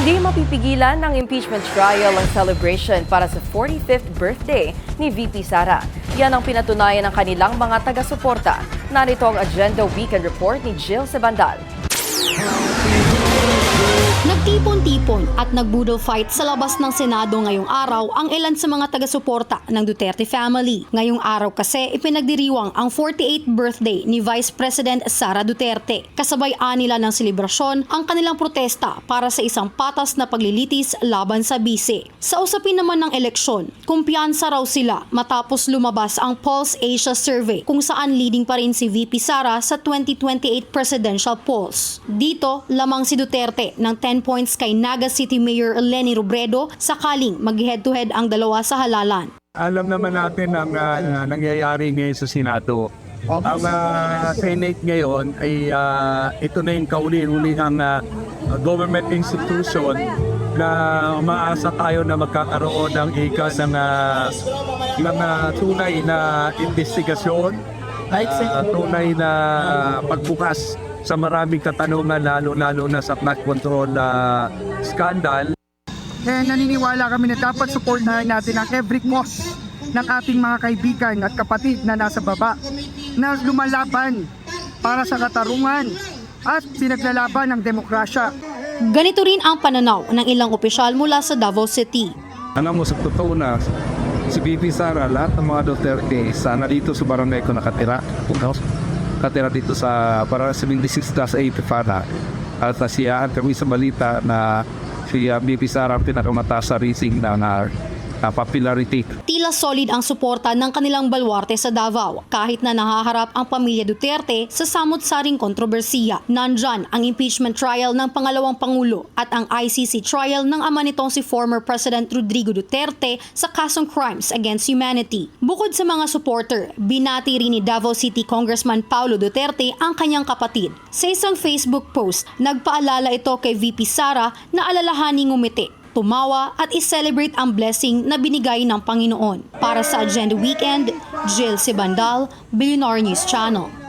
Hindi mapipigilan ng impeachment trial ang celebration para sa 45th birthday ni VP Sara. Yan ang pinatunayan ng kanilang mga taga-suporta. Narito ang Agenda Weekend Report ni Jill Sebandal. Nagtipon-tipon at nagbudol fight sa labas ng Senado ngayong araw ang ilan sa mga taga-suporta ng Duterte family. Ngayong araw kasi ipinagdiriwang ang 48th birthday ni Vice President Sara Duterte. Kasabay-an nila ng selebrasyon ang kanilang protesta para sa isang patas na paglilitis laban sa bise. Sa usapin naman ng eleksyon, kumpiyansa raw sila matapos lumabas ang Pulse Asia Survey kung saan leading pa rin si VP Sara sa 2028 presidential polls. Dito, lamang si Duterte ng 10 points kay Naga City Mayor Leni Robredo sakaling mag-head-to-head ang dalawa sa halalan. Alam naman natin ang nangyayari ngayon sa Senado. Ang Senate ngayon ay ito na yung kauli-ulihang government institution na umaasa tayo na magkakaroon ng ng tunay na investigasyon, tunay na pagbukas sa maraming katanungan lalo-lalo na sa flood control scandal. Naniniwala kami na dapat supportahan natin ang every cause ng ating mga kaibigan at kapatid na nasa baba na lumalaban para sa katarungan at pinaglalaban ng demokrasya. Ganito rin ang pananaw ng ilang opisyal mula sa Davao City. Alam mo sa totoo na si VP Sara, lahat ng mga Duterte sana dito sa barangay ko nakatira dito sa para 76-8 para at siya kami sa balita na si VP Sara ang pinakamataas sa rating ng popularity. Tila solid ang suporta ng kanilang baluarte sa Davao kahit na nahaharap ang pamilya Duterte sa samot-saring kontrobersiya. Nandyan ang impeachment trial ng pangalawang pangulo at ang ICC trial ng ama nitong si former President Rodrigo Duterte sa kasong crimes against humanity. Bukod sa mga supporter, binati rin ni Davao City Congressman Paulo Duterte ang kanyang kapatid. Sa isang Facebook post, nagpaalala ito kay VP Sara na alalahaning ngumiti, tumawa at i-celebrate ang blessing na binigay ng Panginoon. Para sa Agenda Weekend, Jill Sebandal, Billionaire News Channel.